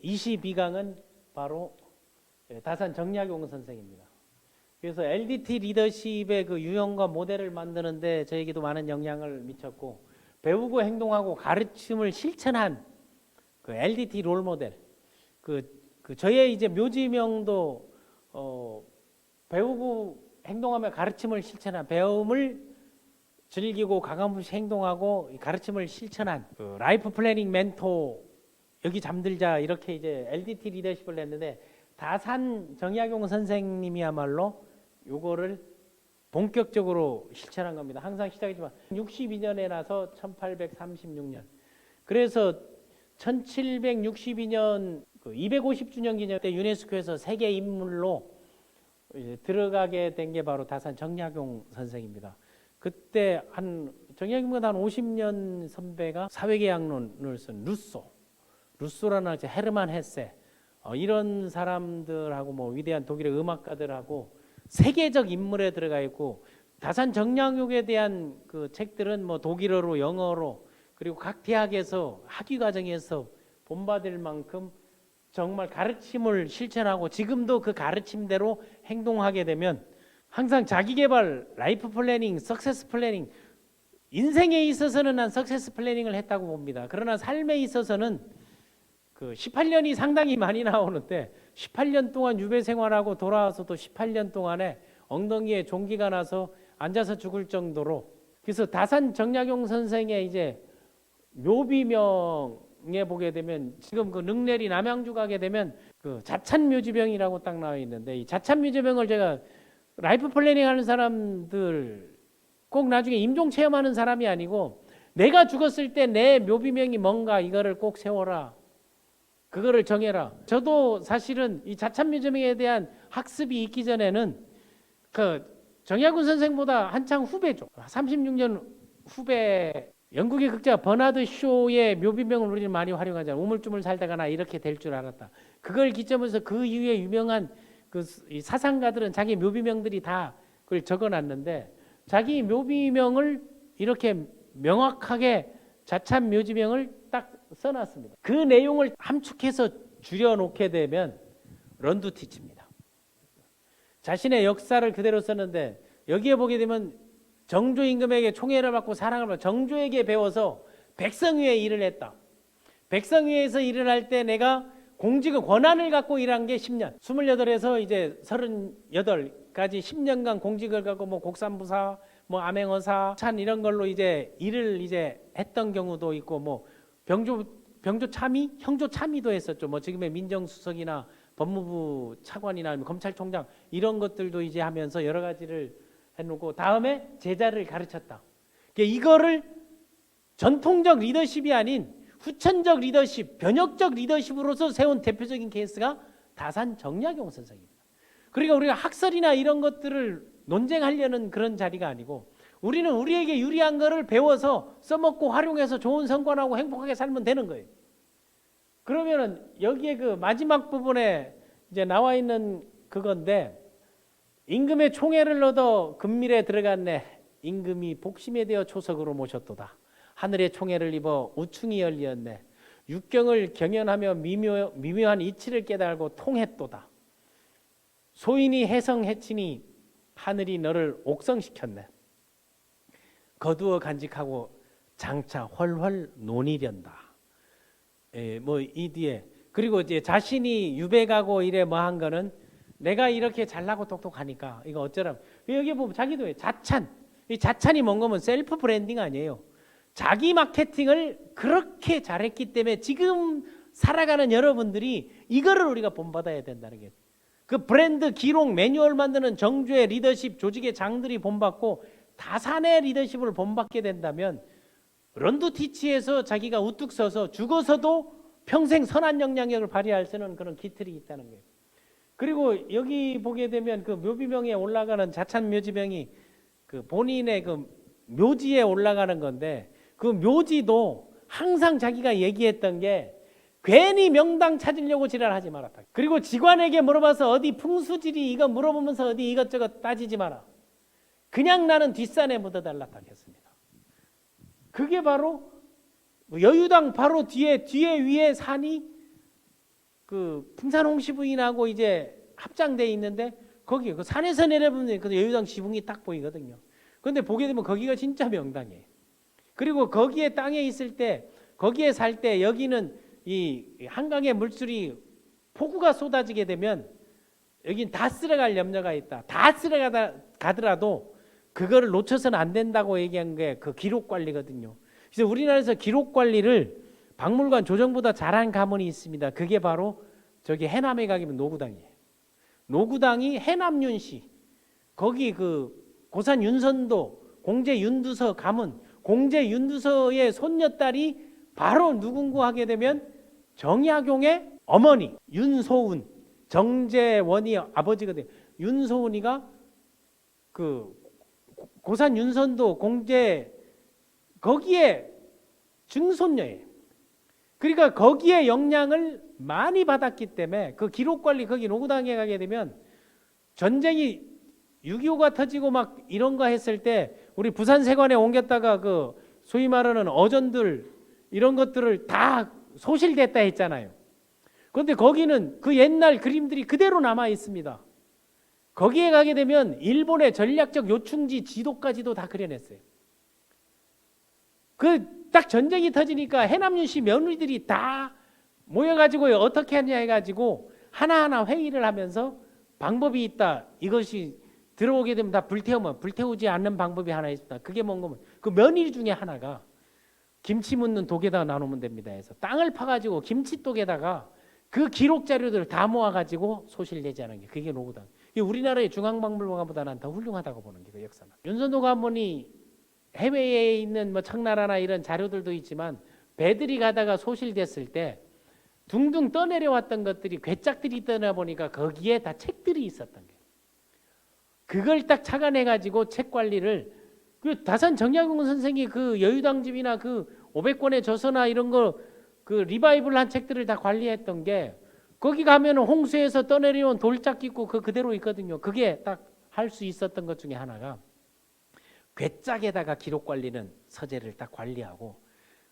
22강은 바로 다산 정약용 선생입니다. 그래서 LDT 리더십의 그 유형과 모델을 만드는데 저에게도 많은 영향을 미쳤고, 배우고 행동하고 가르침을 실천한 그 LDT 롤 모델, 저의 이제 묘지명도 배우고 행동하며 가르침을 실천한, 배움을 즐기고 가감없이 행동하고 가르침을 실천한 그 라이프 플래닝 멘토, 여기 잠들자, 이렇게 이제 LDT 리더십을 냈는데, 다산 정약용 선생님이야말로 요거를 본격적으로 실천한 겁니다. 항상 시작이지만 62년에 나서 1836년. 그래서 1762년 250주년 기념 때 유네스코에서 세계 인물로 들어가게 된 게 바로 다산 정약용 선생입니다. 그때 정약용보다 한 50년 선배가 사회계약론을 쓴 루소라는 헤르만 헤세, 이런 사람들하고 뭐 위대한 독일의 음악가들하고 세계적 인물에 들어가 있고, 다산 정약용에 대한 그 책들은 뭐 독일어로, 영어로, 그리고 각 대학에서 학위 과정에서 본받을 만큼 정말 가르침을 실천하고, 지금도 그 가르침대로 행동하게 되면 항상 자기개발, 라이프 플래닝, 석세스 플래닝, 인생에 있어서는 난 석세스 플래닝을 했다고 봅니다. 그러나 삶에 있어서는 그 18년이 상당히 많이 나오는데, 18년 동안 유배 생활하고 돌아와서도 18년 동안에 엉덩이에 종기가 나서 앉아서 죽을 정도로, 그래서 다산 정약용 선생의 이제 묘비명에 보게 되면, 지금 그 능내리 남양주 가게 되면 그 자찬묘지병이라고 딱 나와 있는데, 이 자찬묘지병을 제가 라이프 플래닝 하는 사람들, 꼭 나중에 임종 체험하는 사람이 아니고, 내가 죽었을 때 내 묘비명이 뭔가 이거를 꼭 세워라, 그거를 정해라. 저도 사실은 이 자찬묘지병에 대한 학습이 있기 전에는 그 정약용 선생보다 한창 후배죠. 36년 후배 영국의 극자 버나드 쇼의 묘비명을 우리는 많이 활용하잖아요. 우물쭈물 살다가 나 이렇게 될 줄 알았다. 그걸 기점으로 그 이후에 유명한 그 사상가들은 자기 묘비명들이 다 그걸 적어놨는데, 자기 묘비명을 이렇게 명확하게 자찬묘지명을 딱 써놨습니다. 그 내용을 함축해서 줄여놓게 되면 런두티치입니다. 자신의 역사를 그대로 썼는데, 여기에 보게 되면 정조 임금에게 총애를 받고 사랑을 받고 정조에게 배워서 백성위에 일을 했다. 백성위에서 일을 할 때 내가 공직의 권한을 갖고 일한 게 10년. 28에서 이제 38까지 10년간 공직을 갖고 뭐 곡산부사, 뭐 암행어사, 찬 이런 걸로 이제 일을 이제 했던 경우도 있고, 뭐 병조 참의, 형조 참의도 했었죠. 뭐 지금의 민정수석이나 법무부 차관이나 검찰총장 이런 것들도 이제 하면서 여러 가지를 해놓고, 다음에 제자를 가르쳤다. 이거를 전통적 리더십이 아닌 후천적 리더십, 변혁적 리더십으로서 세운 대표적인 케이스가 다산 정약용 선생입니다. 그러니까 우리가 학설이나 이런 것들을 논쟁하려는 그런 자리가 아니고, 우리는 우리에게 유리한 거를 배워서 써먹고 활용해서 좋은 성과나고 행복하게 살면 되는 거예요. 그러면은 여기에 그 마지막 부분에 이제 나와 있는 그건데, 임금의 총애를 얻어 금밀에 들어갔네. 임금이 복심에 대어 초석으로 모셨도다. 하늘의 총애를 입어 우충이 열리었네. 육경을 경연하며 미묘한 이치를 깨달고 통했도다. 소인이 해성해치니 하늘이 너를 옥성시켰네. 거두어 간직하고 장차 훨훨 논이련다. 뭐 이 뒤에, 그리고 이제 자신이 유배 가고 이래 뭐 한 거는, 내가 이렇게 잘나고 똑똑하니까 이거 어쩌라고. 여기 보면 자기도 해. 이 자찬이 뭔 거면 셀프 브랜딩 아니에요. 자기 마케팅을 그렇게 잘했기 때문에 지금 살아가는 여러분들이 이거를 우리가 본받아야 된다는 게, 그 브랜드 기록 매뉴얼 만드는 정주의 리더십 조직의 장들이 본받고 다산의 리더십을 본받게 된다면, 런두티치에서 자기가 우뚝 서서 죽어서도 평생 선한 영향력을 발휘할 수 있는 그런 기틀이 있다는 거예요. 그리고 여기 보게 되면 그 묘비명에 올라가는 자찬묘지명이 그 본인의 그 묘지에 올라가는 건데, 그 묘지도 항상 자기가 얘기했던 게, 괜히 명당 찾으려고 지랄하지 마라. 그리고 직관에게 물어봐서 어디 풍수지리 이거 물어보면서 어디 이것저것 따지지 마라. 그냥 나는 뒷산에 묻어달라 했습니다. 그게 바로 여유당 바로 뒤에 위에 산이 그 풍산홍시 부인하고 이제 합장돼 있는데 거기 그 산에서 내려보면 그 여의당 지붕이 딱 보이거든요. 그런데 보게 되면 거기가 진짜 명당이에요. 그리고 거기에 땅에 있을 때 거기에 살 때 여기는 이 한강의 물줄이 폭우가 쏟아지게 되면 여긴 다 쓸어갈 염려가 있다. 다 쓸어가더라도 그거를 놓쳐서는 안 된다고 얘기한 게 그 기록 관리거든요. 그래서 우리나라에서 기록 관리를 박물관 조정보다 잘한 가문이 있습니다. 그게 바로 저기 해남에 가면 노구당이에요. 노구당이 해남윤씨 거기 그 고산 윤선도 공제 윤두서 가문 공제 윤두서의 손녀딸이 바로 누군고 하게 되면 정약용의 어머니 윤소운 정재원이 아버지거든요. 윤소운이가 그 고산 윤선도 공제 거기에 증손녀예요. 그러니까 거기에 영향을 많이 받았기 때문에 그 기록관리 거기 노구당에 가게 되면 전쟁이 6.25가 터지고 막 이런 거 했을 때 우리 부산세관에 옮겼다가 그 소위 말하는 어전들 이런 것들을 다 소실됐다 했잖아요. 그런데 거기는 그 옛날 그림들이 그대로 남아 있습니다. 거기에 가게 되면 일본의 전략적 요충지 지도까지도 다 그려냈어요. 그 딱 전쟁이 터지니까 해남윤씨 며느리들이 다 모여가지고 어떻게 하냐 해가지고 하나하나 회의를 하면서 방법이 있다. 이것이 들어오게 되면 다 불태우면 불태우지 않는 방법이 하나 있습니다. 그게 뭔가 그 며느리 중에 하나가 김치 묻는 독에다가 나누면 됩니다 해서 땅을 파가지고 김치독에다가 그 기록 자료들을 다 모아가지고 소실되지 않은 게 그게 노구당. 우리나라의 중앙박물관보다는 더 훌륭하다고 보는 게 그 역사는. 윤선도 가문이 해외에 있는 뭐 청나라나 이런 자료들도 있지만 배들이 가다가 소실됐을 때 둥둥 떠내려왔던 것들이 괴짝들이 떠나 보니까 거기에 다 책들이 있었던 거예요. 그걸 딱 착안해 가지고 책 관리를 그 다산 정약용 선생이 그 여유당집이나 그 500권의 저서나 이런 거 그 리바이벌 한 책들을 다 관리했던 게 거기 가면은 홍수에서 떠내려온 돌짝 있고 그 그대로 있거든요. 그게 딱 할 수 있었던 것 중에 하나가 괴짝에다가 기록 관리는 서재를 딱 관리하고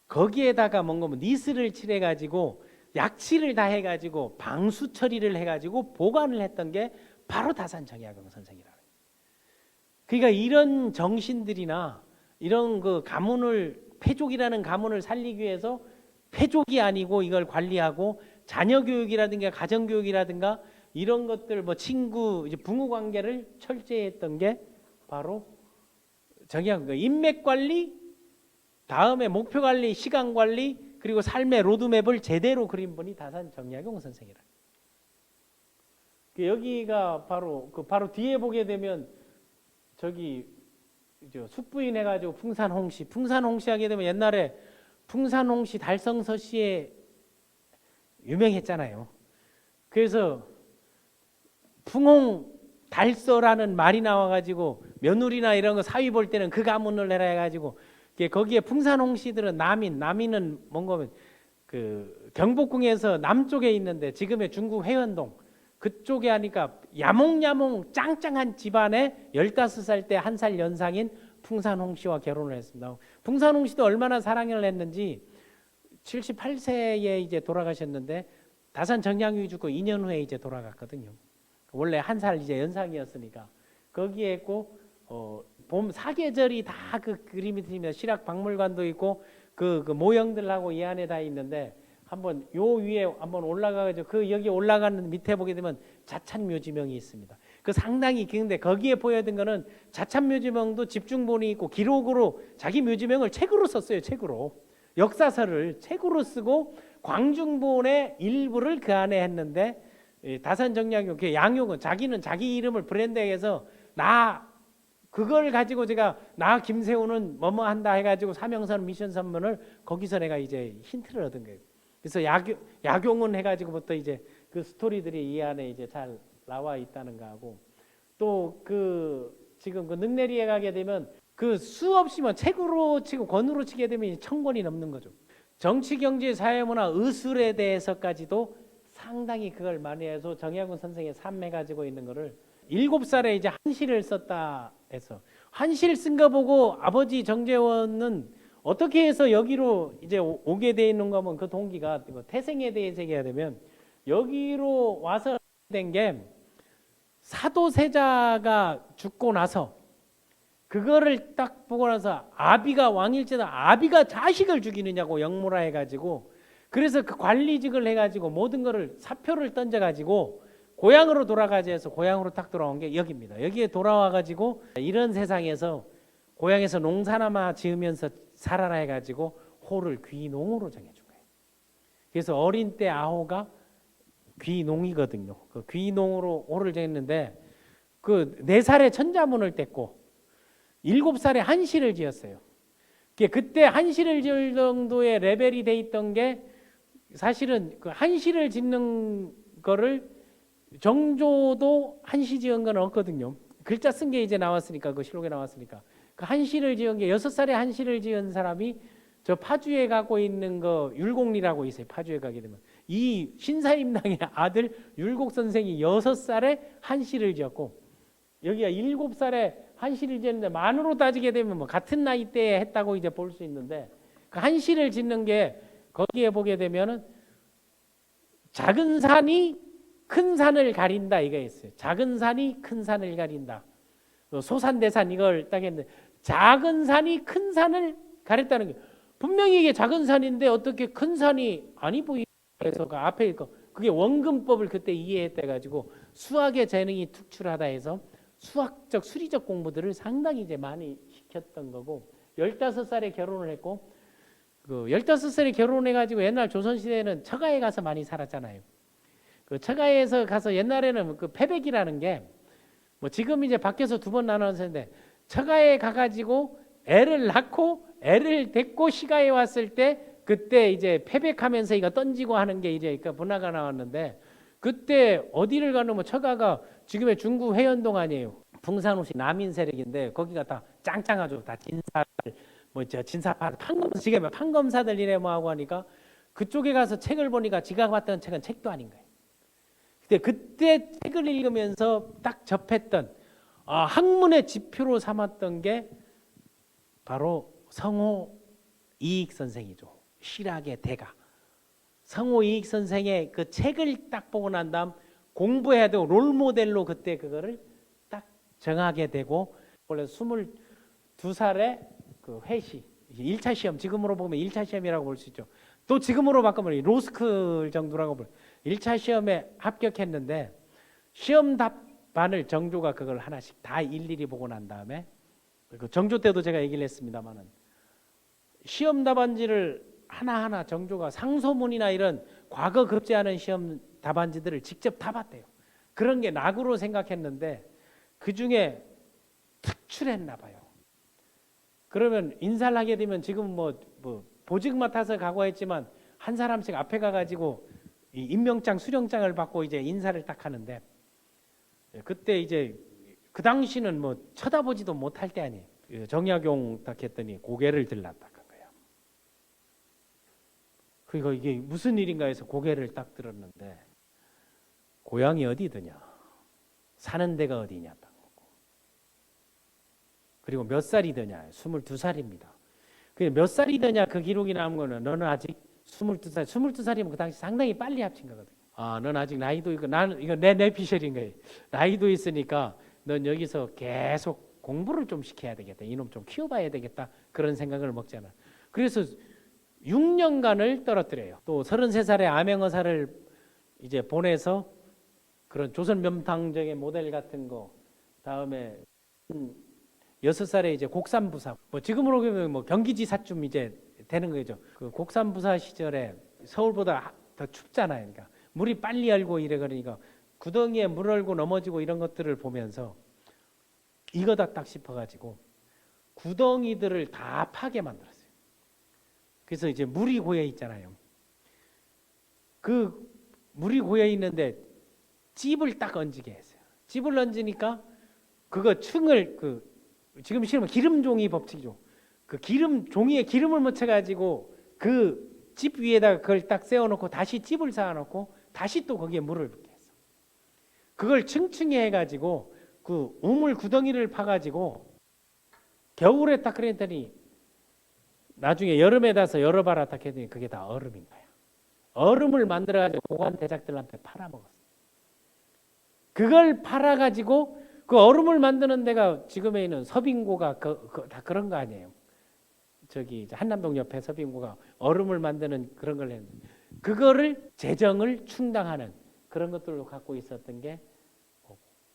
거기에다가 뭔가 니스를 칠해 가지고 약칠을 다 해 가지고 방수 처리를 해 가지고 보관을 했던 게 바로 다산 정약용 선생이라는 거예요. 그러니까 이런 정신들이나 이런 그 가문을 패족이라는 가문을 살리기 위해서 패족이 아니고 이걸 관리하고 자녀 교육이라든가 가정 교육이라든가 이런 것들 뭐 친구 이제 부모 관계를 철저히 했던 게 바로 정의한 인맥 관리, 다음에 목표 관리, 시간 관리, 그리고 삶의 로드맵을 제대로 그린 분이 다산 정약용 선생이라. 여기가 바로 바로 뒤에 보게 되면 저기 숙부인 해가지고 풍산홍시 하게 되면 옛날에 풍산홍시 달성서시에 유명했잖아요. 그래서 풍홍 달서라는 말이 나와가지고 며느리나 이런 거 사위 볼 때는 그 가문을 내라 해가지고 거기에 풍산홍시들은 남인은 뭔가 그 경복궁에서 남쪽에 있는데 지금의 중국 회원동 그쪽에 하니까 야몽야몽 짱짱한 집안에 15살 때 1살 연상인 풍산홍씨와 결혼을 했습니다. 풍산홍씨도 얼마나 사랑을 했는지 78세에 이제 돌아가셨는데 다산 정약용이 죽고 2년 후에 이제 돌아갔거든요. 원래 1살 이제 연상이었으니까 거기에 있고 봄 사계절이 다 그 그림이 있습니다. 실학박물관도 있고 그 모형들하고 이 안에 다 있는데 한번 요 위에 한번 올라가가지고 그 여기 올라가는 밑에 보게 되면 자찬묘지명이 있습니다. 그 상당히 긴데 거기에 보여든 거는 자찬묘지명도 집중본이 있고 기록으로 자기 묘지명을 책으로 썼어요. 책으로 역사서를 책으로 쓰고 광중본의 일부를 그 안에 했는데 다산 정약용 양용은 자기는 자기 이름을 브랜드해서 나 그걸 가지고 제가 나 김세훈은 뭐뭐 한다 해가지고 사명선 미션 선문을 거기서 내가 이제 힌트를 얻은 거예요. 그래서 약용은 해가지고부터 이제 그 스토리들이 이 안에 이제 잘 나와 있다는 거하고 또 그 지금 그 능내리에 가게 되면 그 수없이 뭐 책으로 치고 권으로 치게 되면 1000권이 넘는 거죠. 정치, 경제, 사회문화, 의술에 대해서까지도 상당히 그걸 많이 해서 정약용 선생의 삶에 가지고 있는 거를 7살에 이제 한시를 썼다 해서 한시를 쓴 거 보고 아버지 정재원은 어떻게 해서 여기로 이제 오게 돼 있는가 하면 그 동기가 태생에 대해서 얘기해야 되면 여기로 와서 된 게 사도세자가 죽고 나서 그거를 딱 보고 나서 아비가 왕일지도 아비가 자식을 죽이느냐고 역모라 해가지고 그래서 그 관리직을 해가지고 모든 거를 사표를 던져가지고 고향으로 돌아가자 해서 고향으로 딱 돌아온 게 여기입니다. 여기에 돌아와가지고 이런 세상에서 고향에서 농사나마 지으면서 살아라 해가지고 호를 귀농으로 정해준 거예요. 그래서 어린 때 아호가 귀농이거든요. 그 귀농으로 호를 정했는데 그 4살에 천자문을 뗐고 7살에 한시를 지었어요. 그때 한시를 지을 정도의 레벨이 돼 있던 게 사실은 그 한시를 짓는 거를 정조도 한시 지은 건 없거든요. 글자 쓴 게 이제 나왔으니까 그 실록에 나왔으니까 그 한시를 지은 게 6살에 한시를 지은 사람이 저 파주에 가고 있는 거 율곡리라고 있어요. 파주에 가게 되면 이 신사임당의 아들 율곡 선생이 6살에 한시를 지었고 여기가 7살에 한시를 지었는데 만으로 따지게 되면 뭐 같은 나이 때에 했다고 이제 볼 수 있는데 그 한시를 짓는 게 거기에 보게 되면은 작은 산이 큰 산을 가린다 이거 있어요. 작은 산이 큰 산을 가린다. 소산대산 이걸 딱 했는데 작은 산이 큰 산을 가렸다는 게 분명히 이게 작은 산인데 어떻게 큰 산이 아니 보이서 그 앞에 있고 그게 원근법을 그때 이해했다 가지고 수학의 재능이 특출하다 해서 수학적 수리적 공부들을 상당히 이제 많이 시켰던 거고 15살에 결혼을 했고 그 15살에 결혼해 가지고 옛날 조선시대에는 처가에 가서 많이 살았잖아요. 그 처가에서 가서 옛날에는 그 패백이라는 게 뭐 지금 이제 밖에서 2번 나눠서 했는데 처가에 가가지고 애를 낳고 애를 데리고 시가에 왔을 때 그때 이제 패백하면서 이거 던지고 하는 게 이제 그 문화가 나왔는데 그때 어디를 가는 뭐 처가가 지금의 중구 회현동 아니에요. 풍산호시 남인 세력인데 거기가 다 짱짱하죠. 다 진사 뭐저 진사파 판검 지금 판검사들 이래 뭐 하고 하니까 그쪽에 가서 책을 보니까 지가 봤던 책은 책도 아닌 거예요. 근데 그때 책을 읽으면서 딱 접했던 학문의 지표로 삼았던 게 바로 성호 이익 선생이죠. 실학의 대가. 성호 이익 선생의 그 책을 딱 보고 난 다음 공부해야 되고 롤모델로 그때 그거를 딱 정하게 되고 원래 22살에 그 회시 1차 시험 지금으로 보면 1차 시험이라고 볼 수 있죠. 또 지금으로 바꾸면 로스쿨 정도라고 볼 1차 시험에 합격했는데 시험 답안을 정조가 그걸 하나씩 다 일일이 보고 난 다음에 그 정조 때도 제가 얘기를 했습니다만은 시험 답안지를 하나하나 정조가 상소문이나 이런 과거 급제하는 시험 답안지들을 직접 다 봤대요. 그런 게 낙으로 생각했는데 그중에 특출했나 봐요. 그러면 인사를 하게 되면 지금 뭐 보직 맡아서 가고 했지만 한 사람씩 앞에 가가지고 이 임명장 수령장을 받고 이제 인사를 딱 하는데 그때 이제 그 당시는 뭐 쳐다보지도 못할 때 아니에요. 정약용 딱 했더니 고개를 들렀다 그 거예요. 그리고 이게 무슨 일인가 해서 고개를 딱 들었는데 고향이 어디더냐, 사는 데가 어디냐 딱 묻고 그리고 몇 살이더냐, 22살입니다. 그 몇 살이더냐 그 기록이 남은 거는 너는 아직 22살, 22살이면 그 당시 상당히 빨리 합친 거거든요. 넌 아직 나이도 있고 나는 이거 내 내피셜인 거예요. 나이도 있으니까 넌 여기서 계속 공부를 좀 시켜야 되겠다. 이놈 좀 키워봐야 되겠다. 그런 생각을 먹잖아. 그래서 6년간을 떨어뜨려요. 또 33살에 암행어사를 이제 보내서 그런 조선 명탕적의 모델 같은 거 다음에 6살에 이제 곡산부사 뭐 지금으로 보면 뭐 경기지사쯤 이제 되는 거죠. 그 곡산부사 시절에 서울보다 더 춥잖아요. 그러니까 물이 빨리 얼고 이래 그러니까 구덩이에 물 얼고 넘어지고 이런 것들을 보면서 이거다 딱 싶어가지고 구덩이들을 다 파게 만들었어요. 그래서 이제 물이 고여 있잖아요. 그 물이 고여 있는데 찝을 딱 얹게 했어요. 찝을 얹으니까 그거 층을 지금 실은 기름종이 법칙이죠. 그 기름 종이에 기름을 묻혀가지고 그 집 위에다가 그걸 딱 세워놓고 다시 찝을 쌓아놓고 다시 또 거기에 물을 붓게 했어. 그걸 층층이 해가지고 그 우물 구덩이를 파가지고 겨울에 딱 그랬더니 나중에 여름에 다서 열어봐라 딱 했더니 그게 다 얼음인 거야. 얼음을 만들어가지고 고관 대작들한테 팔아먹었어. 그걸 팔아가지고 그 얼음을 만드는 데가 지금에 있는 서빙고가 다 그런 거 아니에요. 저기 이제 한남동 옆에 서빙고가 얼음을 만드는 그런 걸 했는데 그거를 재정을 충당하는 그런 것들로 갖고 있었던 게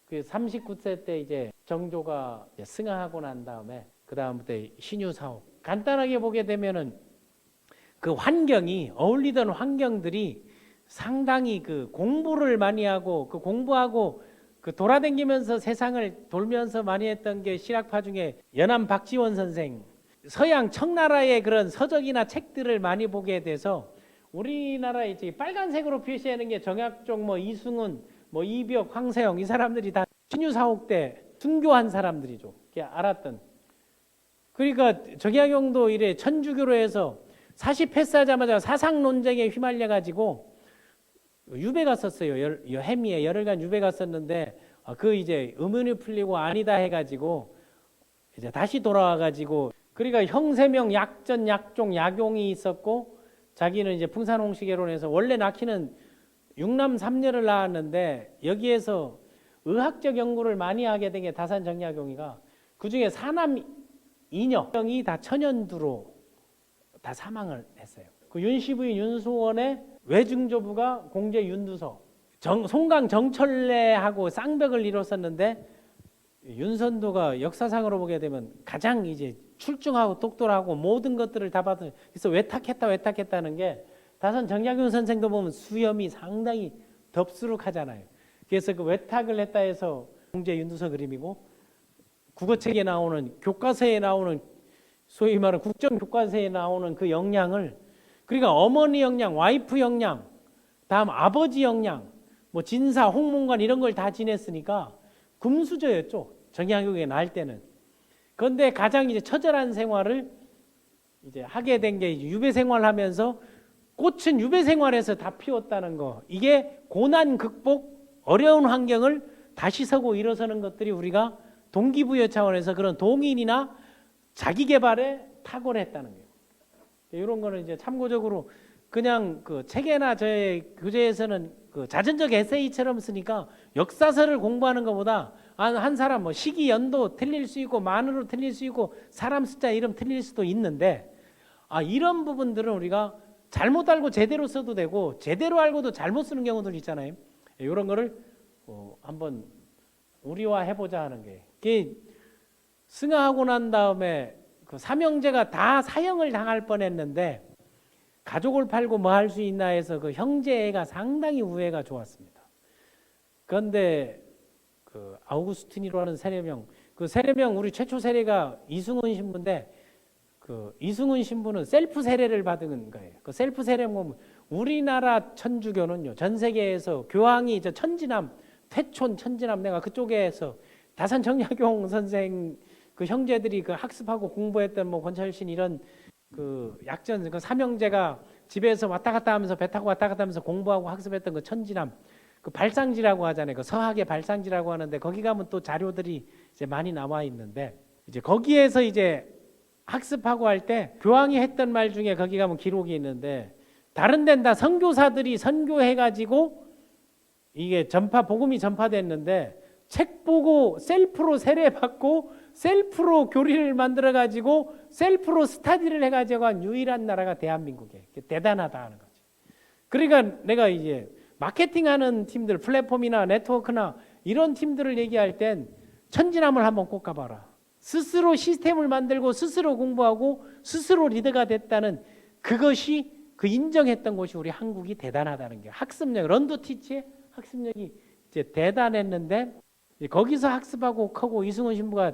그 39세 때 이제 정조가 이제 승하하고 난 다음에 그 다음부터 신유 사옥 간단하게 보게 되면은 그 환경이 어울리던 환경들이 상당히 그 공부를 많이 하고 그 공부하고 그 돌아다니면서 세상을 돌면서 많이 했던 게 실학파 중에 연암 박지원 선생 서양 청나라의 그런 서적이나 책들을 많이 보게 돼서 우리나라에 이제 빨간색으로 표시하는 게 정약종 뭐 이승훈 뭐 이벽 황세영 이 사람들이 다 신유사옥 때 순교한 사람들이죠. 알았던. 그러니까 정약용도 이래 천주교로 해서 40 패스하자마자 사상 논쟁에 휘말려 가지고 유배 갔었어요. 해미에 열흘간 유배 갔었는데 그 이제 의문이 풀리고 아니다 해가지고 이제 다시 돌아와 가지고 그러니까 형세명 약전 약종 약용이 있었고 자기는 이제 풍산홍시계론에서 원래 낳기는 육남 삼녀를 낳았는데 여기에서 의학적 연구를 많이 하게 된 게 다산 정약용이가 그 중에 사남 이녀이 다 천연두로 다 사망을 했어요. 그 윤씨부인 윤수원의 외증조부가 공제 윤두서, 송강 정철래하고 쌍벽을 이뤘었는데 윤선도가 역사상으로 보게 되면 가장 이제 출중하고 똑똑하고 모든 것들을 다 받은. 그래서 외탁했다는 게 다산 정약용 선생도 보면 수염이 상당히 덥수룩하잖아요. 그래서 그 외탁을 했다 해서 공제 윤두서 그림이고 국어책에 나오는 교과서에 나오는 소위 말하는 국정교과서에 나오는 그 역량을 그러니까 어머니 역량, 와이프 역량, 다음 아버지 역량, 뭐 진사, 홍문관 이런 걸 다 지냈으니까 금수저였죠. 정약용에 날 때는. 그런데 가장 이제 처절한 생활을 이제 하게 된 게 유배 생활하면서 꽃은 유배 생활에서 다 피웠다는 거. 이게 고난 극복, 어려운 환경을 다시 서고 일어서는 것들이 우리가 동기부여 차원에서 그런 동인이나 자기 개발에 탁월했다는 거예요. 이런 거는 이제 참고적으로 그냥 그 책에나 저의 교재에서는 그 자전적 에세이처럼 쓰니까 역사서를 공부하는 것보다 한 사람 뭐 시기 연도 틀릴 수 있고 만으로 틀릴 수 있고 사람 숫자 이름 틀릴 수도 있는데 이런 부분들은 우리가 잘못 알고 제대로 써도 되고 제대로 알고도 잘못 쓰는 경우들 있잖아요. 이런 거를 한번 우리화 해보자 하는 게 그게 승하하고 난 다음에 그 삼형제가 다 사형을 당할 뻔했는데 가족을 팔고 뭐 할 수 있나 해서 그 형제가 상당히 우애가 좋았습니다. 그런데 그 아우구스티니로 하는 세례명, 그 세례명 우리 최초 세례가 이승훈 신부인데 그 이승훈 신부는 셀프 세례를 받은 거예요. 그 셀프 세례는 우리나라 천주교는요 전 세계에서 교황이 저 천지남 태촌 천지남 내가 그쪽에서 다산 정약용 선생 그 형제들이 그 학습하고 공부했던 뭐 권철신 이런 그 약전 그 삼형제가 집에서 왔다 갔다 하면서 배 타고 왔다 갔다 하면서 공부하고 학습했던 그 천지남 그 발상지라고 하잖아요. 그 서학의 발상지라고 하는데 거기 가면 또 자료들이 이제 많이 나와 있는데 이제 거기에서 이제 학습하고 할 때 교황이 했던 말 중에 거기 가면 기록이 있는데 다른 데는 다 선교사들이 선교해가지고 이게 복음이 전파됐는데 책 보고 셀프로 세례받고 셀프로 교리를 만들어가지고 셀프로 스타디를 해가지고 한 유일한 나라가 대한민국이에요. 대단하다 하는 거지. 그러니까 내가 이제 마케팅하는 팀들 플랫폼이나 네트워크나 이런 팀들을 얘기할 땐 천지남을 한번 꼭 가봐라. 스스로 시스템을 만들고 스스로 공부하고 스스로 리더가 됐다는 그것이 그 인정했던 곳이 우리 한국이 대단하다는 게 학습력 런도티치의 학습력이 이제 대단했는데 거기서 학습하고 크고 이승훈 신부가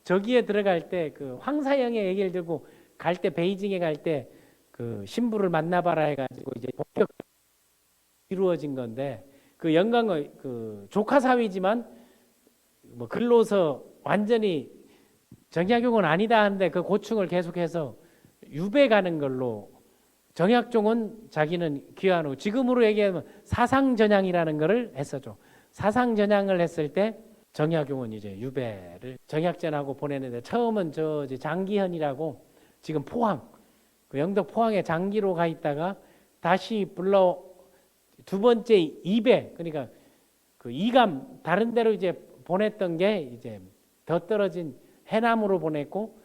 저기에 들어갈 때 그 황사영의 얘기를 들고 갈 때 베이징에 갈 때 그 신부를 만나봐라 해가지고 이제 본격 이루어진 건데 그 영광의 그 조카 사위지만 뭐 글로서 완전히 정약용은 아니다 하는데 그 고충을 계속해서 유배 가는 걸로 정약종은 자기는 귀환 후 지금으로 얘기하면 사상전향이라는 거를 했었죠. 사상전향을 했을 때 정약용은 이제 유배를 정약전하고 보내는데 처음은 장기현이라고 지금 포항 그 영덕 포항에 장기로 가 있다가 다시 불러 두 번째 2배, 그러니까 그 이감 다른 데로 이제 보냈던 게 이제 더 떨어진 해남으로 보냈고,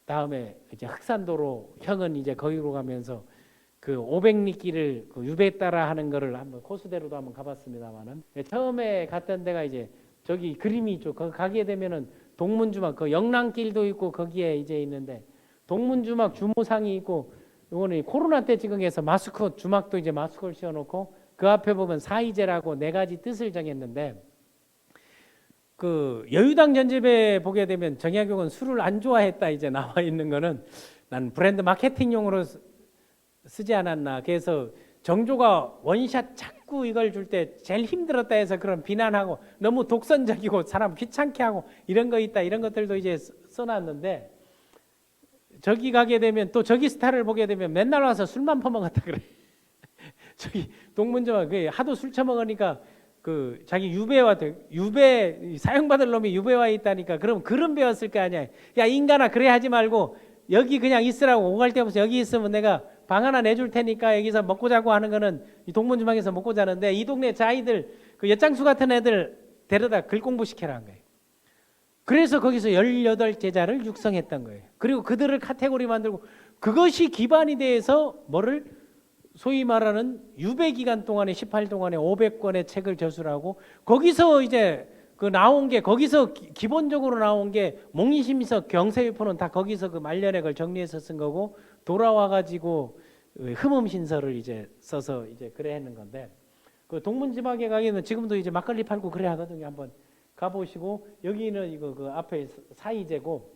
다음에 이제 흑산도로 형은 이제 거기로 가면서 그 500리길을 그 유배 따라 하는 거를 한번 코스대로도 한번 가봤습니다만은, 처음에 갔던 데가 이제 저기 그림이 있죠. 거기 가게 되면은 동문주막, 그 영랑길도 있고 거기에 이제 있는데 동문주막 주모상이 있고, 이거는 코로나 때 찍은 게서 마스크 주막도 이제 마스크를 씌워놓고 그 앞에 보면 사이제라고 네 가지 뜻을 정했는데, 그 여유당 전집에 보게 되면 정약용은 술을 안 좋아했다 이제 나와 있는 거는 난 브랜드 마케팅용으로 쓰지 않았나. 그래서 정조가 원샷 자꾸 이걸 줄 때 제일 힘들었다 해서 그런 비난하고 너무 독선적이고 사람 귀찮게 하고 이런 거 있다 이런 것들도 이제 써놨는데, 저기 가게 되면 또 저기 스타를 보게 되면 맨날 와서 술만 퍼먹었다 그래. 저기 동문저가 하도 술 처먹으니까 그 자기 유배 사형받을 놈이 유배와 있다니까. 그럼 그런 배웠을 거 아니야. 야 인간아, 그래 하지 말고 여기 그냥 있으라고. 오갈 데 없어. 여기 있으면 내가 방 하나 내줄 테니까 여기서 먹고 자고 하는 거는 이 동문주막에서 먹고 자는데, 이 동네 자이들 그 엿장수 같은 애들 데려다 글 공부시켜라 한 거예요. 그래서 거기서 18제자를 육성했던 거예요. 그리고 그들을 카테고리 만들고, 그것이 기반이 돼서 뭐를 소위 말하는 유배 기간 동안에 18 동안에 500권의 책을 저술하고, 거기서 이제 그 나온 게, 거기서 기본적으로 나온 게 몽리심서 경세유포는 다 거기서 그 말년에 그걸 정리해서 쓴 거고, 돌아와 가지고 흠음신서를 이제 써서 이제 그래 했는 건데, 그 동문지막에 가기는 지금도 이제 막걸리 팔고 그래 하거든요. 한번 가보시고, 여기는 이거 그 앞에 사이제고,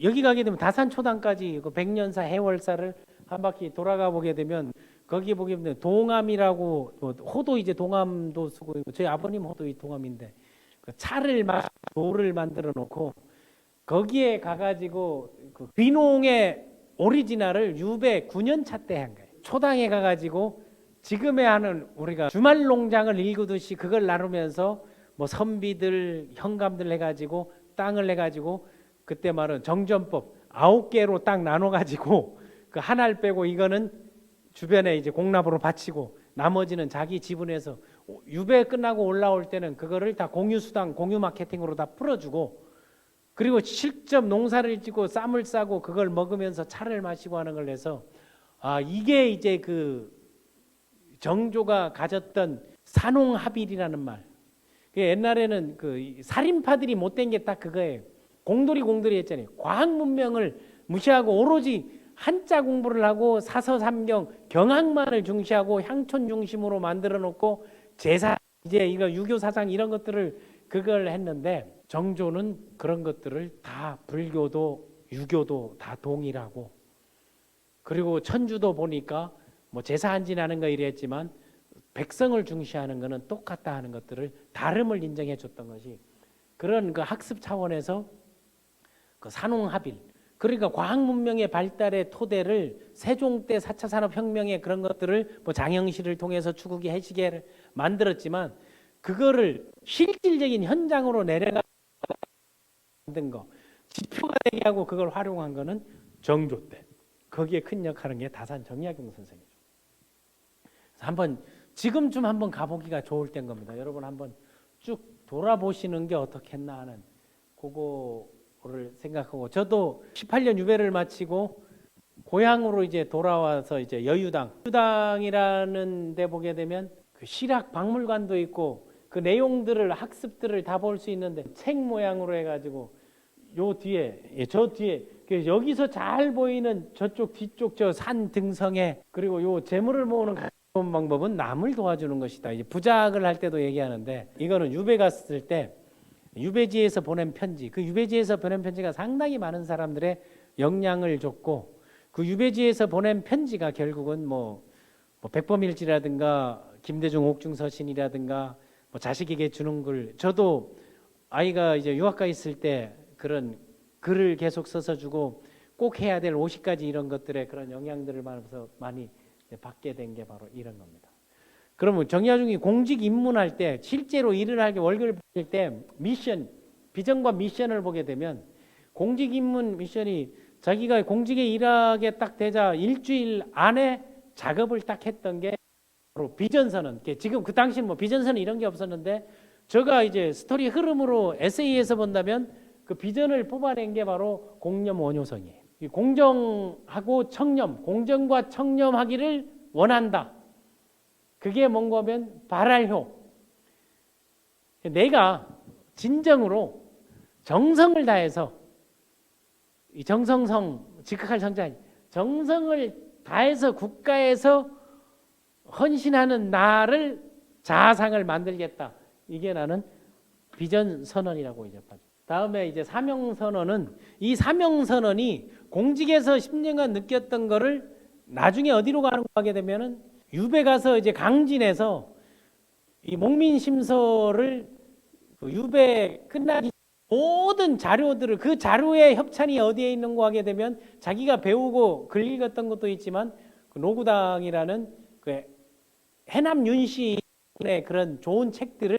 여기 가게 되면 다산초당까지 그 백년사 해월사를 한 바퀴 돌아가 보게 되면, 거기 보게 되면 동암이라고, 호도 이제 동암도 쓰고, 저희 아버님 호도 이 동암인데, 그 차를 막 돌을 만들어 놓고 거기에 가가지고 그 귀농의 오리지널을 유배 9년차 때 한 거예요. 초당에 가가지고 지금에 하는 우리가 주말 농장을 일구듯이 그걸 나누면서 뭐 선비들 현감들 해가지고 땅을 해가지고, 그때 말은 정전법 9개로 딱 나눠가지고 그 하나를 빼고 이거는 주변에 이제 공납으로 바치고 나머지는 자기 지분에서 유배 끝나고 올라올 때는 그거를 다 공유수당 공유 마케팅으로 다 풀어주고, 그리고 직접 농사를 짓고 쌈을 싸고 그걸 먹으면서 차를 마시고 하는 걸 해서, 아 이게 이제 그 정조가 가졌던 산홍합일이라는 말. 옛날에는 그 살인파들이 못된 게 딱 그거예요. 공돌이 했잖아요. 과학 문명을 무시하고 오로지 한자 공부를 하고 사서삼경 경학만을 중시하고 향촌 중심으로 만들어 놓고 제사 이제 이거 유교 사상 이런 것들을 그걸 했는데, 정조는 그런 것들을 다 불교도 유교도 다 동일하고, 그리고 천주도 보니까 뭐 제사 한진하는 거 이랬지만 백성을 중시하는 거는 똑같다 하는 것들을 다름을 인정해 줬던 것이, 그런 그 학습 차원에서 그 산홍합일, 그러니까 과학 문명의 발달의 토대를 세종 때 4차 산업혁명의 그런 것들을 뭐 장영실을 통해서 추구기 해시계를 만들었지만, 그거를 실질적인 현장으로 내려가 만든 거, 지표가 되게 하고 그걸 활용한 거는 정조 때. 거기에 큰 역할을 한 게 다산 정약용 선생이죠. 한번 지금쯤 한번 가보기가 좋을 때인 겁니다. 여러분 한번 쭉 돌아보시는 게 어떻겠나 하는 그거를 생각하고, 저도 18년 유배를 마치고 고향으로 이제 돌아와서 이제 여유당이라는 데 보게 되면 그 실학 박물관도 있고 그 내용들을 학습들을 다 볼 수 있는데, 책 모양으로 해가지고 요 뒤에 저 뒤에 여기서 잘 보이는 저쪽 뒤쪽 저 산 등성에, 그리고 요 재물을 모으는 가벼운 방법은 남을 도와주는 것이다. 이제 부작을 할 때도 얘기하는데, 이거는 유배 갔을 때 유배지에서 보낸 편지, 그 유배지에서 보낸 편지가 상당히 많은 사람들의 영향을 줬고, 그 유배지에서 보낸 편지가 결국은 뭐 백범일지라든가 김대중 옥중서신이라든가 뭐 자식에게 주는 글, 저도 아이가 이제 유학가 있을 때 그런 글을 계속 써서 주고 꼭 해야 될 50가지 이런 것들의 그런 영향들을 많이 받게 된 게 바로 이런 겁니다. 그러면 정약용이 공직 입문할 때 실제로 일을 하게 월급을 받을 때 미션, 비전과 미션을 보게 되면, 공직 입문 미션이 자기가 공직에 일하게 딱 되자 일주일 안에 작업을 딱 했던 게 바로 비전선언. 지금 그 당시는 뭐 비전선언 이런 게 없었는데 제가 이제 스토리 흐름으로 에세이에서 본다면 그 비전을 뽑아낸 게 바로 공념 원효성이에요. 이 공정하고 청렴, 공정과 청렴하기를 원한다. 그게 뭔가 하면 발할효. 내가 진정으로 정성을 다해서 이 정성성 직각할 성자 정성을 다해서 국가에서 헌신하는 나를 자아상을 만들겠다. 이게 나는 비전 선언이라고 이제 봐요. 다음에 이제 사명 선언은 이 사명 선언이 공직에서 10년간 느꼈던 거를 나중에 어디로 가게 되면은 유배 가서 이제 강진에서 이 목민심서를 유배 끝나기 모든 자료들을 그 자료의 협찬이 어디에 있는 거 하게 되면 자기가 배우고 글 읽었던 것도 있지만 그 노구당이라는 그 해남 윤씨의 그런 좋은 책들을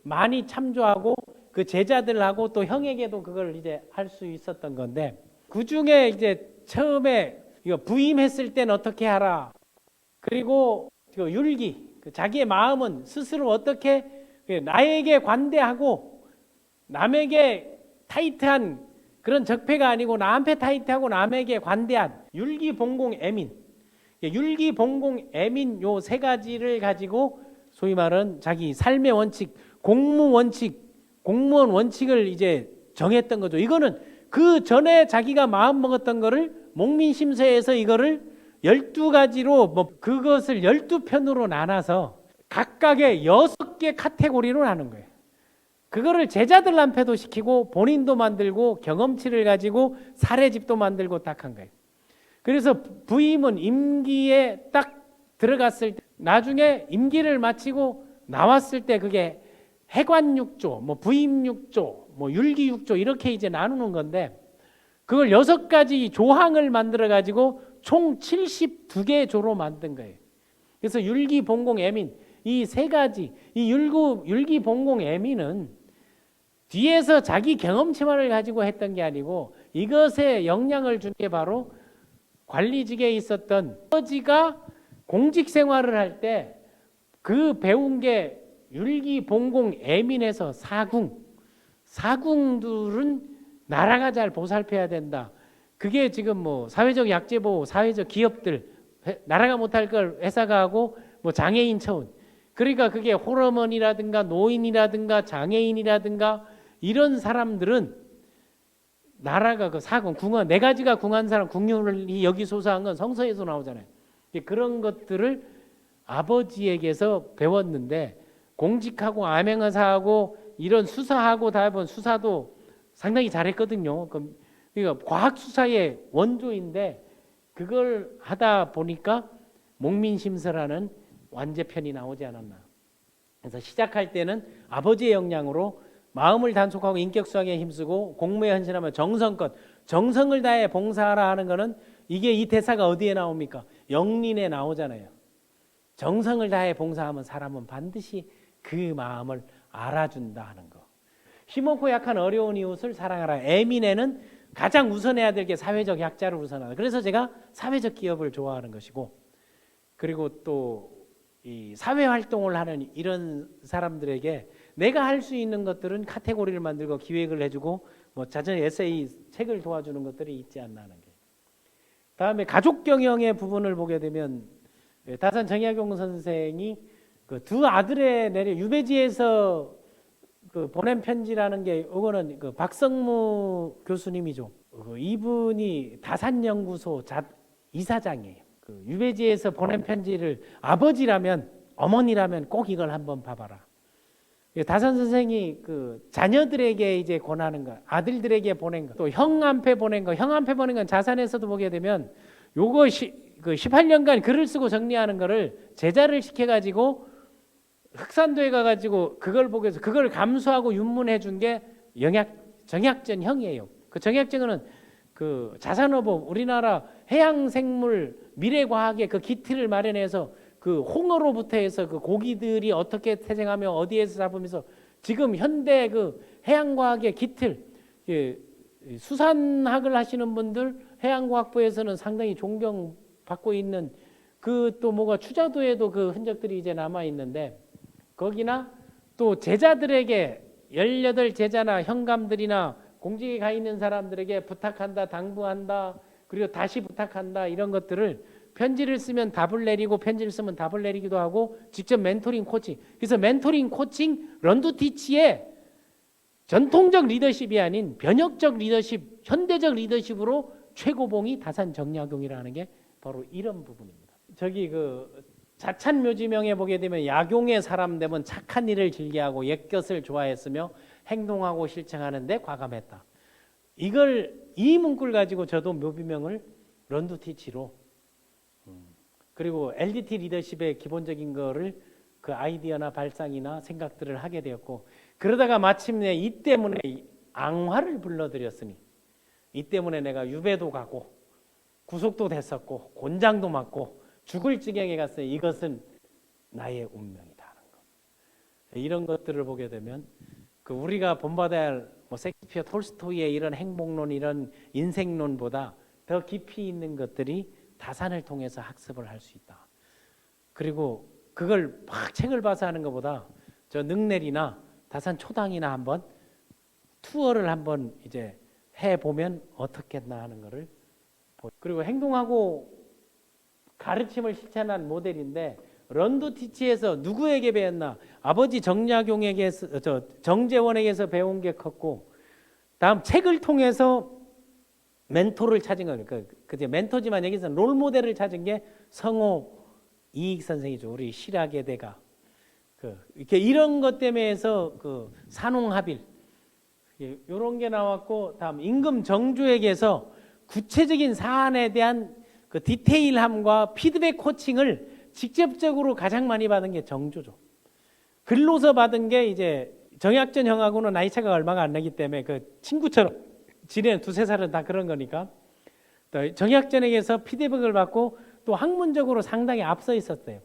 많이 참조하고 그 제자들하고 또 형에게도 그걸 이제 할 수 있었던 건데 그 중에 이제 처음에 이거 부임했을 땐 어떻게 하라 그리고 그 율기 자기의 마음은 스스로 어떻게 나에게 관대하고 남에게 타이트한 그런 적폐가 아니고 남한테 타이트하고 남에게 관대한 율기봉공 애민 율기봉공 애민 요 세 가지를 가지고 소위 말하는 자기 삶의 원칙 공무원 원칙을 이제 정했던 거죠. 이거는 그 전에 자기가 마음 먹었던 거를 목민심서에서 이거를 12가지로 뭐 그것을 12편으로 나눠서 각각의 6개 카테고리로 나눈 거예요. 그거를 제자들한테도 시키고 본인도 만들고 경험치를 가지고 사례집도 만들고 딱 한 거예요. 그래서 부임은 임기에 딱 들어갔을 때 나중에 임기를 마치고 나왔을 때 그게 해관육조, 뭐 부임육조, 뭐 율기육조 이렇게 이제 나누는 건데 그걸 6가지 조항을 만들어 가지고 총 72개 조로 만든 거예요. 그래서 율기봉공애민 이 세 가지 이 율기봉공애민은 뒤에서 자기 경험치만을 가지고 했던 게 아니고 이것에 영향을 준 게 바로 관리직에 있었던 아버지가 공직 생활을 할 때 그 배운 게 율기봉공애민에서 사궁들은 나라가 잘 보살펴야 된다. 그게 지금 뭐 사회적 약제보호, 사회적 기업들 나라가 못할 걸 회사가 하고 뭐 장애인 처운 그러니까 그게 호러머니라든가 노인이라든가 장애인이라든가 이런 사람들은 나라가 그 사궁, 궁원 네 가지가 궁한 사람 궁율이 여기 소사한 건 성서에서 나오잖아요. 그런 것들을 아버지에게서 배웠는데 공직하고 암행어사하고 이런 수사하고 다 해본 수사도 상당히 잘했거든요. 그러니까 과학 수사의 원조인데 그걸 하다 보니까 목민심서라는 완제편이 나오지 않았나. 그래서 시작할 때는 아버지의 영향으로 마음을 단속하고 인격 수양에 힘쓰고 공무에 헌신하면 정성껏 정성을 다해 봉사하라 하는 거는 이게 이 대사가 어디에 나옵니까? 영린에 나오잖아요. 정성을 다해 봉사하면 사람은 반드시 그 마음을 알아준다 하는 거. 힘없고 약한 어려운 이웃을 사랑하라. 애민에는 가장 우선해야 될 게 사회적 약자를 우선하다. 그래서 제가 사회적 기업을 좋아하는 것이고 그리고 또 이 사회 활동을 하는 이런 사람들에게 내가 할 수 있는 것들은 카테고리를 만들고 기획을 해주고 뭐 자전 에세이 책을 도와주는 것들이 있지 않나 하는 게. 다음에 가족 경영의 부분을 보게 되면 다산 정약용 선생이 그 두 아들의 내려 유배지에서 그 보낸 편지라는 게 이거는 그 박성무 교수님이죠. 이분이 다산연구소 이사장이에요. 그 유배지에서 보낸 편지를 아버지라면 어머니라면 꼭 이걸 한번 봐봐라. 다산 선생이 그 자녀들에게 이제 권하는 거, 아들들에게 보낸 거, 또 형한테 보낸 거, 형한테 보낸 건 자산에서도 보게 되면 요거 그 18년간 글을 쓰고 정리하는 거를 제자를 시켜가지고 흑산도에 가가지고 그걸 보고 해서 그걸 감수하고 윤문해 준 게 정약전 형이에요. 그 정약전은 그 자산어법 우리나라 해양생물 미래과학의 그 기틀을 마련해서 그 홍어로부터 해서 그 고기들이 어떻게 태생하며 어디에서 잡으면서 지금 현대 그 해양과학의 기틀 수산학을 하시는 분들 해양과학부에서는 상당히 존경받고 있는 그 또 뭐가 추자도에도 그 흔적들이 이제 남아 있는데 거기나 또 제자들에게 18 제자나 형감들이나 공직에 가 있는 사람들에게 부탁한다, 당부한다, 그리고 다시 부탁한다 이런 것들을 편지를 쓰면 답을 내리고 편지를 쓰면 답을 내리기도 하고 직접 멘토링 코칭. 그래서 멘토링 코칭 런두티치의 전통적 리더십이 아닌 변혁적 리더십, 현대적 리더십으로 최고봉이 다산 정약용이라는 게 바로 이런 부분입니다. 저기 그 자찬 묘지명에 보게 되면 약용의 사람 되면 착한 일을 즐겨하고 옛것을 좋아했으며 행동하고 실천하는데 과감했다. 이 문구를 가지고 저도 묘비명을 런두티치로 그리고 LDT 리더십의 기본적인 거를 그 아이디어나 발상이나 생각들을 하게 되었고 그러다가 마침내 이 때문에 앙화를 불러들였으니 이 때문에 내가 유배도 가고 구속도 됐었고 곤장도 맞고 죽을 지경에 갔으니 이것은 나의 운명이다 하는 것. 이런 것들을 보게 되면 그 우리가 본받아야 할 뭐 섹스피어 톨스토이의 이런 행복론 이런 인생론보다 더 깊이 있는 것들이 다산을 통해서 학습을 할 수 있다. 그리고 그걸 막 책을 봐서 하는 것보다 저 능내리나 다산 초당이나 한번 투어를 한번 이제 해 보면 어떻겠나 하는 거를 그리고 행동하고 가르침을 실천한 모델인데 런두티치에서 누구에게 배웠나? 아버지 정약용에게서 정재원에게서 배운 게 컸고 다음 책을 통해서 멘토를 찾은 거니까 그제 멘토지만 여기서 롤 모델을 찾은 게 성호 이익 선생이죠. 우리 실학의 대가 이렇게 이런 것 때문에 해서 그 산홍합일 이런 게 나왔고 다음 임금 정주에게서 구체적인 사안에 대한 그 디테일함과 피드백 코칭을 직접적으로 가장 많이 받은 게 정조죠. 글로서 받은 게 이제 정약전 형하고는 나이 차가 얼마가 안 나기 때문에 그 친구처럼 지내는 2-3살은 다 그런 거니까 또 정약전에게서 피드백을 받고 또 학문적으로 상당히 앞서 있었대요.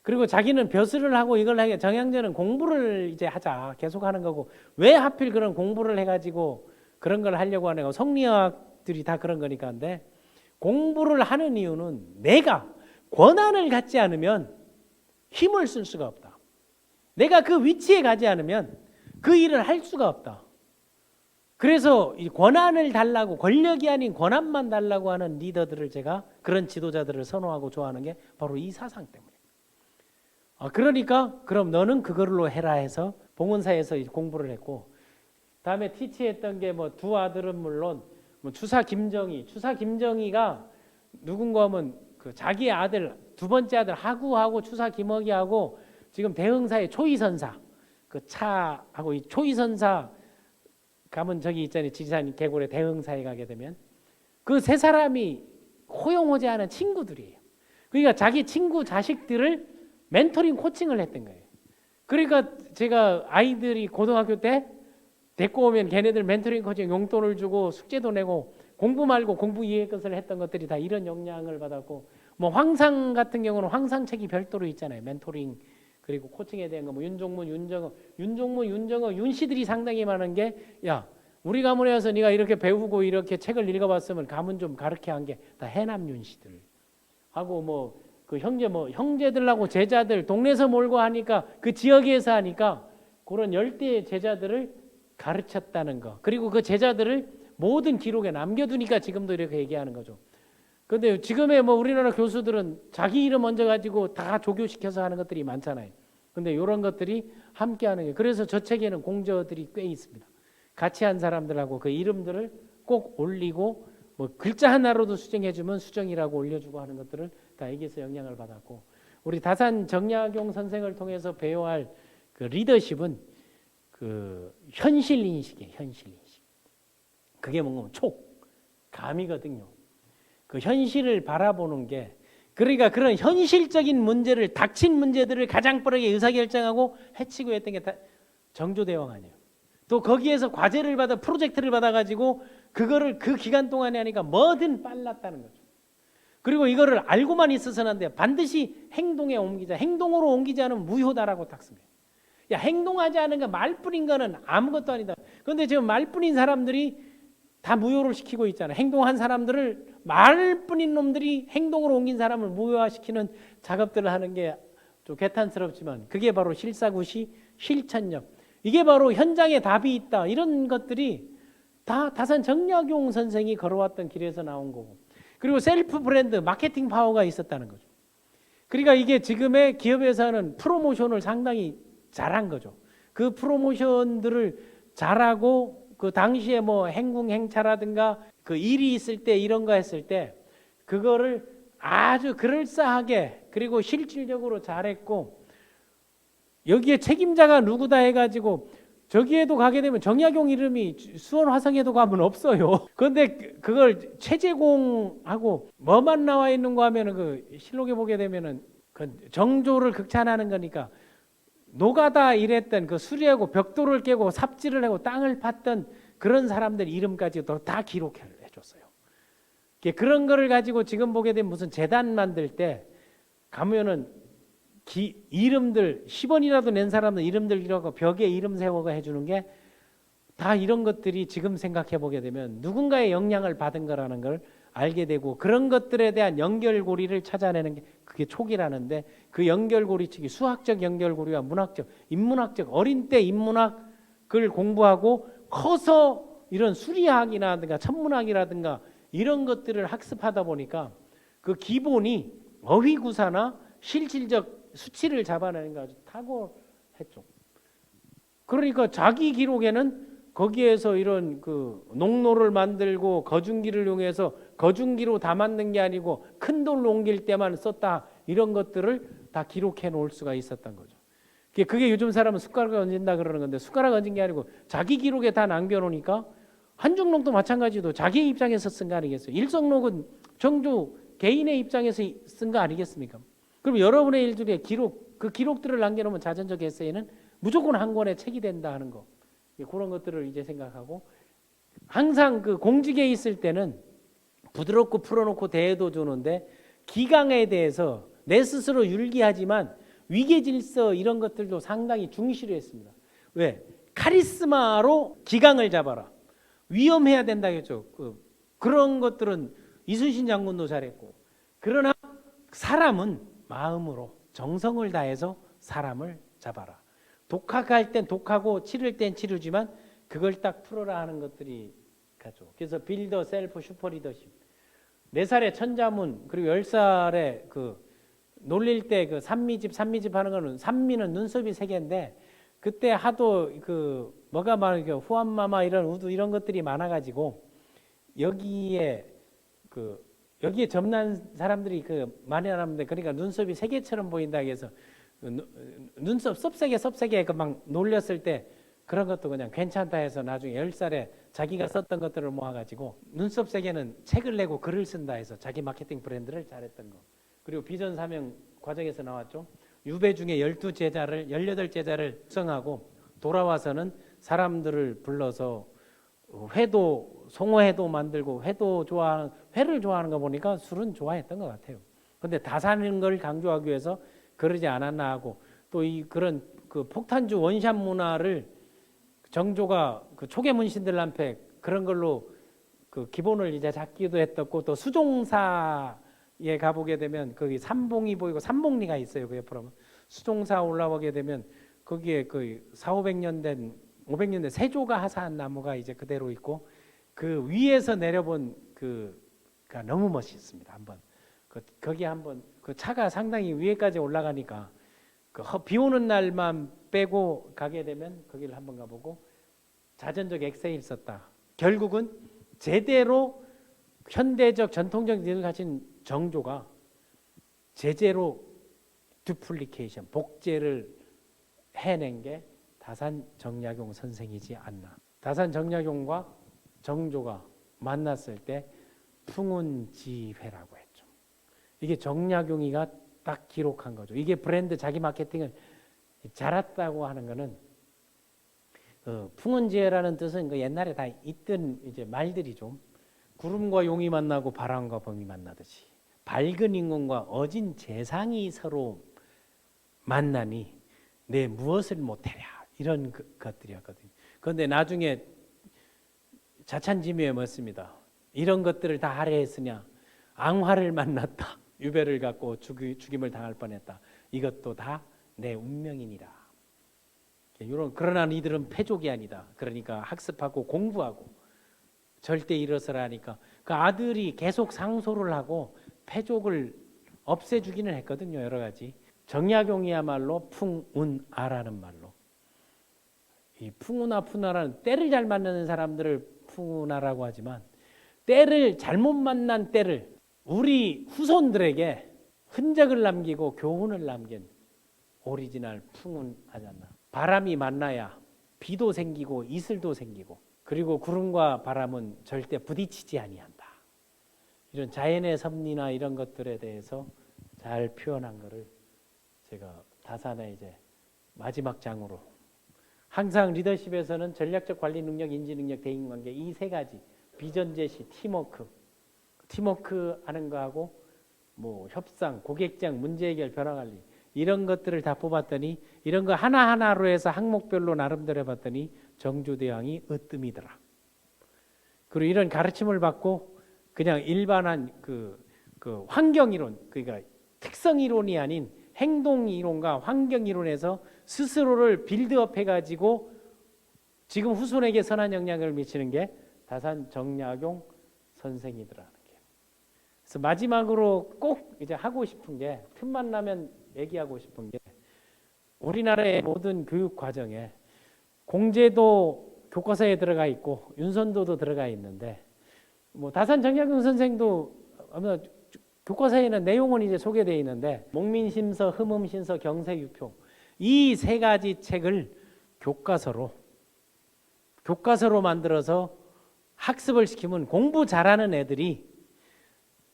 그리고 자기는 벼슬을 하고 이걸 하게 정약전은 공부를 이제 하자 계속 하는 거고 왜 하필 그런 공부를 해가지고 그런 걸 하려고 하는 거 성리학들이 다 그런 거니까인데 공부를 하는 이유는 내가 권한을 갖지 않으면 힘을 쓸 수가 없다. 내가 그 위치에 가지 않으면 그 일을 할 수가 없다. 그래서 이 권한을 달라고 권력이 아닌 권한만 달라고 하는 리더들을 제가 그런 지도자들을 선호하고 좋아하는 게 바로 이 사상 때문에. 그러니까 그럼 너는 그걸로 해라 해서 봉은사에서 공부를 했고 다음에 티치했던 게 뭐 두 아들은 물론 뭐 추사 김정희가 누군가 하면 그 자기 아들 두 번째 아들 하구하고 추사 김억이하고 지금 대흥사의 초이선사 그 차하고 이 초이선사 가면 저기 있잖아요. 지리산 계곡에 대흥사에 가게 되면 그 세 사람이 호용호재하는 친구들이에요. 그러니까 자기 친구 자식들을 멘토링 코칭을 했던 거예요. 그러니까 제가 아이들이 고등학교 때 데리고 오면 걔네들 멘토링 코칭 용돈을 주고 숙제도 내고 공부 말고 공부 이외의 것을 했던 것들이 다 이런 영향을 받았고 뭐 황상 같은 경우는 황상책이 별도로 있잖아요. 멘토링 그리고 코칭에 대한 거 뭐 윤종문, 윤정어, 윤씨들이 상당히 많은 게 야 우리 가문에 와서 네가 이렇게 배우고 이렇게 책을 읽어봤으면 가문 좀 가르쳐 한 게 다 해남 윤씨들 하고 뭐 그 형제들하고 제자들 동네에서 몰고 하니까 그 지역에서 하니까 그런 열대 제자들을 가르쳤다는 거 그리고 그 제자들을 모든 기록에 남겨두니까 지금도 이렇게 얘기하는 거죠. 그런데 지금의 뭐 우리나라 교수들은 자기 이름 먼저 가지고 다 조교시켜서 하는 것들이 많잖아요. 그런데 이런 것들이 함께하는 게 그래서 저 책에는 공저들이 꽤 있습니다. 같이 한 사람들하고 그 이름들을 꼭 올리고 뭐 글자 하나로도 수정해주면 수정이라고 올려주고 하는 것들을 다 여기서 영향을 받았고 우리 다산 정약용 선생을 통해서 배워야 할 그 리더십은 그 현실 인식이에요. 현실 인식. 그게 뭔가 감이거든요. 그 현실을 바라보는 게 그러니까 그런 현실적인 문제를 닥친 문제들을 가장 빠르게 의사결정하고 해치고 했던 게 다 정조대왕 아니에요. 또 거기에서 과제를 받아 프로젝트를 받아가지고 그거를 그 기간 동안에 하니까 뭐든 빨랐다는 거죠. 그리고 이거를 알고만 있어서는 안 돼요. 반드시 행동에 옮기자. 행동으로 옮기지 않으면 무효다라고 딱 씁니다. 야 행동하지 않은 거 말뿐인 거는 아무것도 아니다. 그런데 지금 말뿐인 사람들이 다 무효를 시키고 있잖아요. 행동한 사람들을 말뿐인 놈들이 행동으로 옮긴 사람을 무효화시키는 작업들을 하는 게 좀 개탄스럽지만 그게 바로 실사구시 실천력. 이게 바로 현장에 답이 있다. 이런 것들이 다 다산 정약용 선생이 걸어왔던 길에서 나온 거고, 그리고 셀프 브랜드 마케팅 파워가 있었다는 거죠. 그러니까 이게 지금의 기업에서는 프로모션을 상당히 잘한 거죠. 그 프로모션들을 잘하고 그 당시에 뭐 행궁행차라든가 그 일이 있을 때 이런 거 했을 때 그거를 아주 그럴싸하게 그리고 실질적으로 잘했고, 여기에 책임자가 누구다 해가지고 저기에도 가게 되면 정약용 이름이 수원 화성에도 가면 없어요. 그런데 그걸 최재공하고 뭐만 나와 있는 거 하면은 그 실록에 보게 되면은 그 정조를 극찬하는 거니까 노가다 일했던 그 수리하고 벽돌을 깨고 삽질을 하고 땅을 팠던 그런 사람들 이름까지도 다 기록해 줬어요. 그런 거를 가지고 지금 보게 되면 무슨 재단 만들 때 가면은 이름들 10원이라도 낸 사람들 이름들 이라고 벽에 이름 세워가 해주는 게 다 이런 것들이 지금 생각해 보게 되면 누군가의 영향을 받은 거라는 걸 알게 되고, 그런 것들에 대한 연결고리를 찾아내는 게 그게 촉이라는데, 그 연결고리 측이 수학적 연결고리와 문학적, 인문학적, 어린 때 인문학을 공부하고 커서 이런 수리학이라든가 천문학이라든가 이런 것들을 학습하다 보니까 그 기본이 어휘구사나 실질적 수치를 잡아내는 게 아주 탁월했죠. 그러니까 자기 기록에는 거기에서 이런 그 농로를 만들고 거중기를 이용해서 거중기로 다 만든 게 아니고 큰 돌로 옮길 때만 썼다, 이런 것들을 다 기록해 놓을 수가 있었던 거죠. 그게 요즘 사람은 숟가락 얹는다 그러는 건데, 숟가락 얹은 게 아니고 자기 기록에 다 남겨놓으니까, 한중록도 마찬가지도 자기 입장에서 쓴 거 아니겠어요? 일성록은 정조 개인의 입장에서 쓴 거 아니겠습니까? 그럼 여러분의 일들의 기록, 그 기록들을 남겨놓으면 자전적 에세이는 무조건 한 권의 책이 된다 하는 거, 그런 것들을 이제 생각하고, 항상 그 공직에 있을 때는 부드럽고 풀어놓고 대해도 주는데 기강에 대해서 내 스스로 율기하지만 위계질서 이런 것들도 상당히 중시를 했습니다. 왜? 카리스마로 기강을 잡아라. 위험해야 된다겠죠. 그런 것들은 이순신 장군도 잘했고, 그러나 사람은 마음으로 정성을 다해서 사람을 잡아라. 독학할 땐 독하고 치를 땐 치르지만 그걸 딱 풀어라 하는 것들이 가죠. 그래서 빌더 셀프 슈퍼 리더십. 4살에 천자문, 그리고 10살에 그 놀릴 때 그 산미집 하는 거는, 산미는 눈썹이 3개인데 그때 하도 그 뭐가 많은 후암마마 이런 우두 이런 것들이 많아가지고 여기에 점난 사람들이 그 많이 나는데, 그러니까 눈썹이 3개처럼 보인다 해서 눈썹 섭세게 그 막 놀렸을 때 그런 것도 그냥 괜찮다 해서 나중에 10살에 자기가 썼던 것들을 모아가지고 눈썹 3개는 책을 내고 글을 쓴다 해서 자기 마케팅 브랜드를 잘했던 거. 그리고 비전 사명 과정에서 나왔죠. 유배 중에 18제자를 숙성하고 돌아와서는 사람들을 불러서 송어회도 만들고 회를 좋아하는 거 보니까 술은 좋아했던 것 같아요. 근데 다 사는 걸 강조하기 위해서 그러지 않았나 하고, 또 그런 그 폭탄주 원샷 문화를 정조가 그 초계 문신들한테 그런 걸로 그 기본을 이제 잡기도 했었고, 또 수종사에 가보게 되면 거기 삼봉이 보이고 삼봉리가 있어요. 그 옆으로 수종사 올라오게 되면 거기에 그 4,500년 된 500년 된 세조가 하사한 나무가 이제 그대로 있고, 그 위에서 내려본 그가 너무 멋있습니다. 한번 거기 한번 그 차가 상당히 위에까지 올라가니까 비 오는 날만 빼고 가게 되면 거기를 한번 가보고, 자전적 엑세일 썼다. 결국은 제대로 현대적 전통적 일을 가진 정조가 제대로 듀플리케이션, 복제를 해낸 게 다산 정약용 선생이지 않나. 다산 정약용과 정조가 만났을 때 풍운지회라고 했죠. 이게 정약용이가 딱 기록한 거죠. 이게 브랜드 자기 마케팅을 잘했다고 하는 거는, 풍운지회라는 뜻은 그 옛날에 다 있던 이제 말들이죠. 구름과 용이 만나고 바람과 범이 만나듯이 밝은 인공과 어진 재상이 서로 만나니 내 무엇을 못해야, 이런 것들이었거든요. 그런데 나중에 자찬지묘에 묻습니다. 이런 것들을 다 하려 했으냐? 앙화를 만났다. 유배를 갖고 죽임을 당할 뻔했다. 이것도 다 내 운명이니라. 그러나 니들은 패족이 아니다. 그러니까 학습하고 공부하고 절대 일어서라 하니까 그 아들이 계속 상소를 하고 패족을 없애주기는 했거든요. 여러 가지. 정약용이야말로 풍운아라는 말로, 이 풍운아 푸나라는 때를 잘 만나는 사람들을 풍운아라고 하지만 때를 잘못 만난 때를 우리 후손들에게 흔적을 남기고 교훈을 남긴 오리지널 풍운하잖아. 바람이 만나야 비도 생기고 이슬도 생기고, 그리고 구름과 바람은 절대 부딪히지 아니한다. 이런 자연의 섭리나 이런 것들에 대해서 잘 표현한 거를 제가 다산의 이제 마지막 장으로, 항상 리더십에서는 전략적 관리 능력, 인지 능력, 대인관계, 이 세 가지 비전 제시, 팀워크 하는 거하고 뭐 협상, 고객장, 문제 해결, 변화 관리, 이런 것들을 다 뽑았더니 이런 거 하나하나로 해서 항목별로 나름대로 해봤더니 정주대왕이 으뜸이더라. 그리고 이런 가르침을 받고 그냥 일반한 그 환경이론, 그러니까 특성이론이 아닌 행동이론과 환경이론에서 스스로를 빌드업 해가지고 지금 후손에게 선한 영향을 미치는 게 다산 정약용 선생이더라는 게. 그래서 마지막으로 꼭 이제 하고 싶은 게, 틈만 나면 얘기하고 싶은 게, 우리나라의 모든 교육 과정에 공제도 교과서에 들어가 있고 윤선도도 들어가 있는데, 뭐 다산 정약용 선생도 아마 교과서에는 내용은 이제 소개되어 있는데, 목민심서, 흠음신서, 경세유표, 이 세 가지 책을 교과서로 만들어서 학습을 시키면 공부 잘하는 애들이,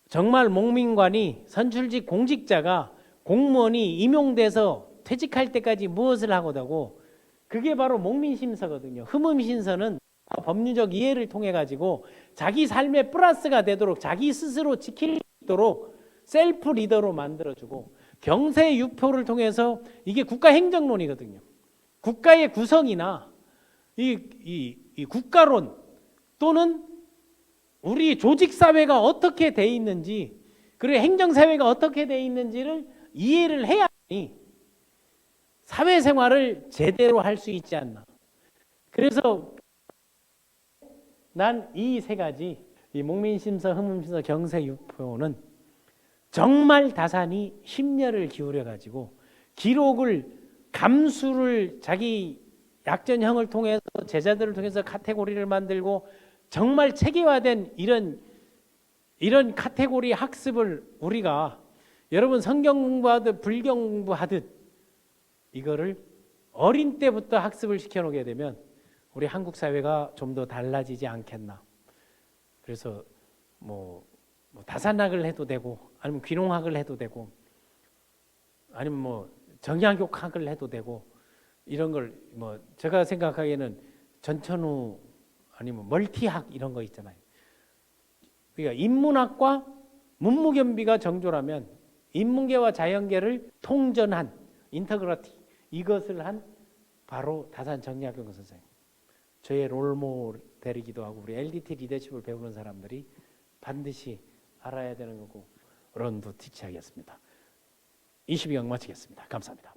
정말 목민관이 선출직 공직자가, 공무원이 임용돼서 퇴직할 때까지 무엇을 하고다고, 그게 바로 목민심서거든요. 흠음신서는 법률적 이해를 통해 가지고 자기 삶의 플러스가 되도록 자기 스스로 지킬 수 있도록 셀프 리더로 만들어주고, 경세유표를 통해서 이게 국가행정론이거든요. 국가의 구성이나 이 국가론 또는 우리 조직사회가 어떻게 돼 있는지, 그리고 행정사회가 어떻게 돼 있는지를 이해를 해야 하니 사회생활을 제대로 할 수 있지 않나. 그래서 난 이 세 가지, 이 목민심서, 흠음심서, 경세유표는 정말 다산이 심려를 기울여 가지고 기록을, 감수를 자기 약전형을 통해서 제자들을 통해서 카테고리를 만들고 정말 체계화된 이런 카테고리 학습을 우리가, 여러분 성경 공부하듯 불경 공부하듯 이거를 어린 때부터 학습을 시켜놓게 되면 우리 한국 사회가 좀 더 달라지지 않겠나. 그래서 뭐 다산학을 해도 되고, 아니면 귀농학을 해도 되고, 아니면 뭐 정약용학을 해도 되고, 이런 걸 뭐 제가 생각하기에는 전천후 아니면 멀티학 이런 거 있잖아요. 그러니까 인문학과 문무겸비가 정조라면 인문계와 자연계를 통전한 인터그라티, 이것을 한 바로 다산 정약용 선생, 저의 롤모델이기도 하고 우리 LDT 리더십을 배우는 사람들이 반드시 알아야 되는 거고, 런부 티치하겠습니다. 22강 마치겠습니다. 감사합니다.